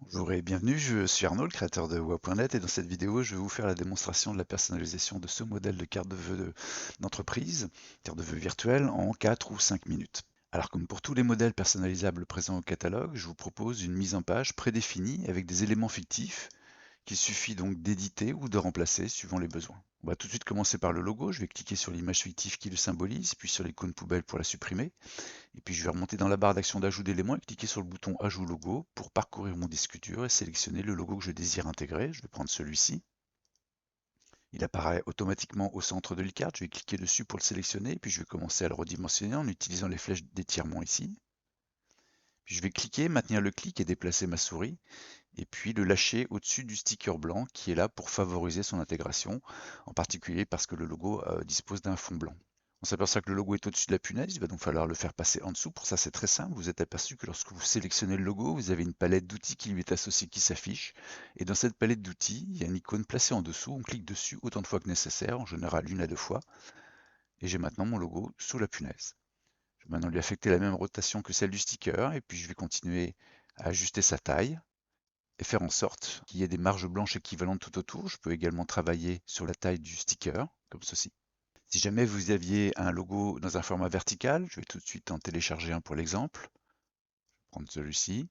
Bonjour et bienvenue, je suis Arnaud, le créateur de WA.net et dans cette vidéo, je vais vous faire la démonstration de la personnalisation de ce modèle de carte de vœux d'entreprise, carte de vœux virtuelle, en 4 ou 5 minutes. Alors comme pour tous les modèles personnalisables présents au catalogue, je vous propose une mise en page prédéfinie avec des éléments fictifs qu'il suffit donc d'éditer ou de remplacer suivant les besoins. On va tout de suite commencer par le logo, je vais cliquer sur l'image fictive qui le symbolise, puis sur l'icône poubelle pour la supprimer. Et puis je vais remonter dans la barre d'action d'ajout d'éléments et cliquer sur le bouton Ajout logo pour parcourir mon disque dur et sélectionner le logo que je désire intégrer. Je vais prendre celui-ci. Il apparaît automatiquement au centre de l'e-carte. Je vais cliquer dessus pour le sélectionner, puis je vais commencer à le redimensionner en utilisant les flèches d'étirement ici. Puis je vais cliquer, maintenir le clic et déplacer ma souris, et puis le lâcher au-dessus du sticker blanc qui est là pour favoriser son intégration, en particulier parce que le logo dispose d'un fond blanc. On s'aperçoit que le logo est au-dessus de la punaise, il va donc falloir le faire passer en dessous. Pour ça, c'est très simple. Vous êtes aperçu que lorsque vous sélectionnez le logo, vous avez une palette d'outils qui lui est associée qui s'affiche. Et dans cette palette d'outils, il y a une icône placée en dessous. On clique dessus autant de fois que nécessaire, en général 1 à 2 fois. Et j'ai maintenant mon logo sous la punaise. Je vais maintenant lui affecter la même rotation que celle du sticker. Et puis je vais continuer à ajuster sa taille et faire en sorte qu'il y ait des marges blanches équivalentes tout autour. Je peux également travailler sur la taille du sticker, comme ceci. Si jamais vous aviez un logo dans un format vertical, je vais tout de suite en télécharger un pour l'exemple. Je vais prendre celui-ci.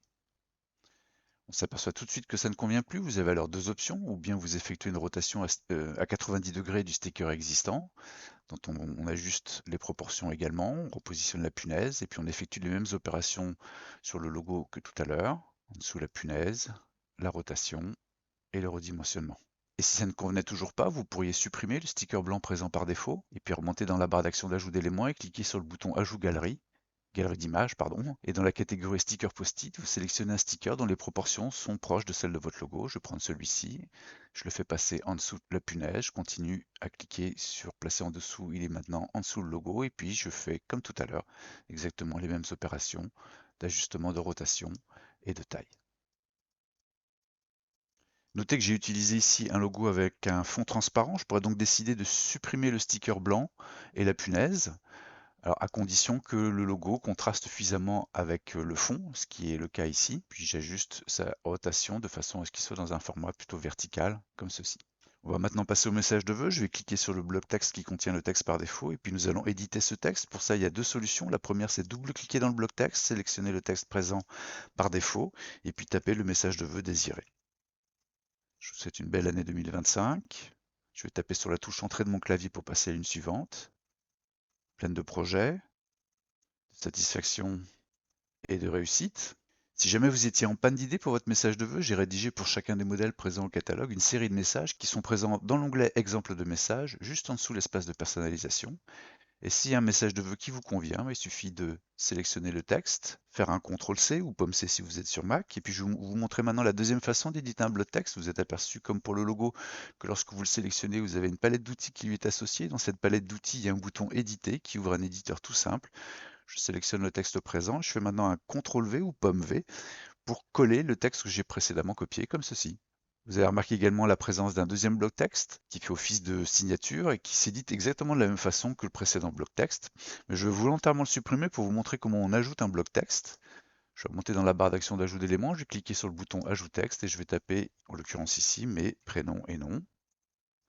On s'aperçoit tout de suite que ça ne convient plus. Vous avez alors deux options, ou bien vous effectuez une rotation à 90 degrés du sticker existant, dont on ajuste les proportions également, on repositionne la punaise, et puis on effectue les mêmes opérations sur le logo que tout à l'heure, en dessous la punaise, la rotation et le redimensionnement. Et si ça ne convenait toujours pas, vous pourriez supprimer le sticker blanc présent par défaut, et puis remonter dans la barre d'action d'ajout d'éléments et cliquer sur le bouton Ajout galerie, galerie d'images, pardon, et dans la catégorie sticker post-it, vous sélectionnez un sticker dont les proportions sont proches de celles de votre logo. Je vais prendre celui-ci, je le fais passer en dessous de la punaise, je continue à cliquer sur placer en dessous, il est maintenant en dessous le logo, et puis je fais comme tout à l'heure, exactement les mêmes opérations d'ajustement de rotation et de taille. Notez que j'ai utilisé ici un logo avec un fond transparent. Je pourrais donc décider de supprimer le sticker blanc et la punaise, alors à condition que le logo contraste suffisamment avec le fond, ce qui est le cas ici. Puis j'ajuste sa rotation de façon à ce qu'il soit dans un format plutôt vertical, comme ceci. On va maintenant passer au message de vœux. Je vais cliquer sur le bloc texte qui contient le texte par défaut et puis nous allons éditer ce texte. Pour ça, il y a deux solutions. La première, c'est double-cliquer dans le bloc texte, sélectionner le texte présent par défaut et puis taper le message de vœux désiré. Je vous souhaite une belle année 2025. Je vais taper sur la touche entrée de mon clavier pour passer à l'une suivante. Pleine de projets, de satisfaction et de réussite. Si jamais vous étiez en panne d'idées pour votre message de vœux, j'ai rédigé pour chacun des modèles présents au catalogue une série de messages qui sont présents dans l'onglet Exemple de messages, juste en dessous l'espace de personnalisation. Et s'il y a un message de vœux qui vous convient, il suffit de sélectionner le texte, faire un CTRL-C ou POM-C si vous êtes sur Mac. Et puis je vais vous montrer maintenant la deuxième façon d'éditer un bloc texte. Vous êtes aperçu, comme pour le logo, que lorsque vous le sélectionnez, vous avez une palette d'outils qui lui est associée. Dans cette palette d'outils, il y a un bouton Éditer qui ouvre un éditeur tout simple. Je sélectionne le texte présent. Je fais maintenant un CTRL-V ou POM-V pour coller le texte que j'ai précédemment copié, comme ceci. Vous avez remarqué également la présence d'un deuxième bloc texte qui fait office de signature et qui s'édite exactement de la même façon que le précédent bloc texte. Mais je vais volontairement le supprimer pour vous montrer comment on ajoute un bloc texte. Je vais remonter dans la barre d'action d'ajout d'éléments, je vais cliquer sur le bouton Ajout texte et je vais taper, en l'occurrence ici, mes prénoms et noms.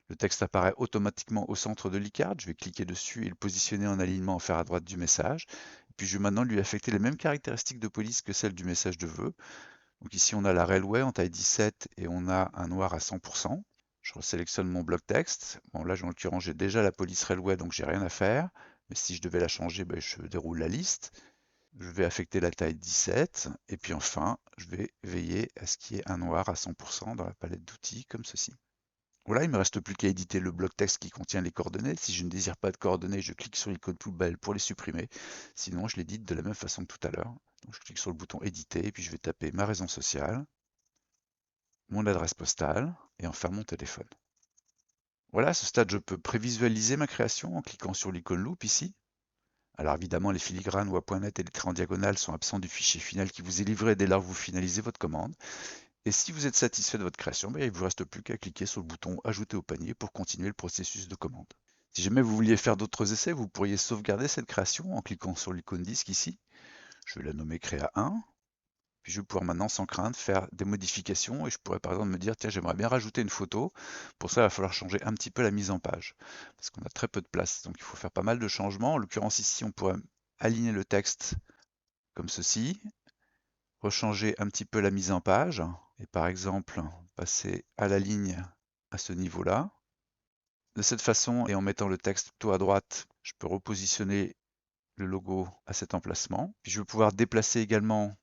Le texte apparaît automatiquement au centre de l'e-carte. Je vais cliquer dessus et le positionner en alignement en fer à droite du message. Et puis je vais maintenant lui affecter les mêmes caractéristiques de police que celles du message de vœux. Donc ici, on a la Railway en taille 17 et on a un noir à 100%. Je resélectionne mon bloc texte. Bon, là, en l'occurrence, j'ai déjà la police Railway, donc j'ai rien à faire. Mais si je devais la changer, je déroule la liste. Je vais affecter la taille 17. Et puis enfin, je vais veiller à ce qu'il y ait un noir à 100% dans la palette d'outils, comme ceci. Voilà, il ne me reste plus qu'à éditer le bloc texte qui contient les coordonnées. Si je ne désire pas de coordonnées, je clique sur l'icône poubelle pour les supprimer. Sinon, je l'édite de la même façon que tout à l'heure. Donc, je clique sur le bouton éditer et puis je vais taper ma raison sociale, mon adresse postale et enfin mon téléphone. Voilà, à ce stade, je peux prévisualiser ma création en cliquant sur l'icône loupe ici. Alors évidemment, les filigranes WA.net et les traits en diagonale sont absents du fichier final qui vous est livré dès lors que vous finalisez votre commande. Et si vous êtes satisfait de votre création, il ne vous reste plus qu'à cliquer sur le bouton Ajouter au panier pour continuer le processus de commande. Si jamais vous vouliez faire d'autres essais, vous pourriez sauvegarder cette création en cliquant sur l'icône disque ici. Je vais la nommer Créa 1. Puis je vais pouvoir maintenant, sans crainte, faire des modifications et je pourrais par exemple me dire, tiens, j'aimerais bien rajouter une photo. Pour ça, il va falloir changer un petit peu la mise en page parce qu'on a très peu de place. Donc il faut faire pas mal de changements. En l'occurrence, ici, on pourrait aligner le texte comme ceci, rechanger un petit peu la mise en page et par exemple, passer à la ligne à ce niveau-là. De cette façon, et en mettant le texte plutôt à droite, je peux repositionner le logo à cet emplacement. Puis je vais pouvoir déplacer également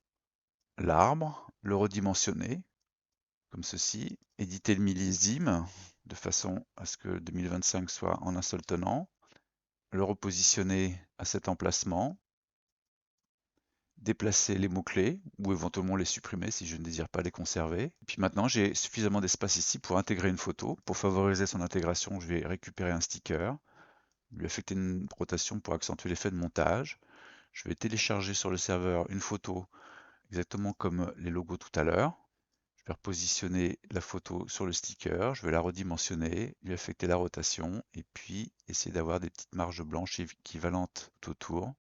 l'arbre, le redimensionner, comme ceci, éditer le millésime, de façon à ce que 2025 soit en un seul tenant, le repositionner à cet emplacement, déplacer les mots-clés, ou éventuellement les supprimer si je ne désire pas les conserver. Et puis maintenant, j'ai suffisamment d'espace ici pour intégrer une photo. Pour favoriser son intégration, je vais récupérer un sticker, lui affecter une rotation pour accentuer l'effet de montage. Je vais télécharger sur le serveur une photo exactement comme les logos tout à l'heure. Je vais repositionner la photo sur le sticker, je vais la redimensionner, lui affecter la rotation et puis essayer d'avoir des petites marges blanches équivalentes tout autour.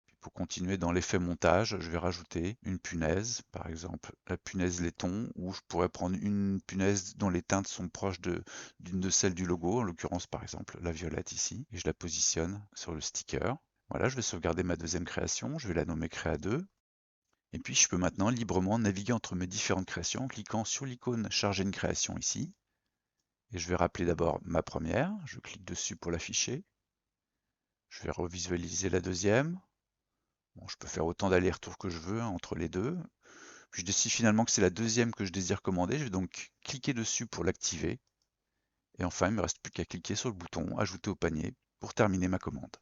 Puis pour continuer dans l'effet montage, je vais rajouter une punaise, par exemple la punaise laiton, ou je pourrais prendre une punaise dont les teintes sont proches d'une de celles du logo, en l'occurrence par exemple la violette ici, et je la positionne sur le sticker. Voilà, je vais sauvegarder ma deuxième création, je vais la nommer Créa 2. Et puis je peux maintenant librement naviguer entre mes différentes créations en cliquant sur l'icône Charger une création ici. Et je vais rappeler d'abord ma première, je clique dessus pour l'afficher. Je vais revisualiser la deuxième. Bon, je peux faire autant d'allers-retours que je veux entre les deux. Puis je décide finalement que c'est la deuxième que je désire commander. Je vais donc cliquer dessus pour l'activer. Et enfin, il ne me reste plus qu'à cliquer sur le bouton Ajouter au panier pour terminer ma commande.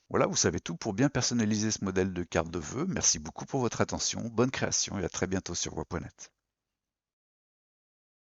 Voilà, vous savez tout pour bien personnaliser ce modèle de carte de vœux. Merci beaucoup pour votre attention, bonne création et à très bientôt sur voix.net.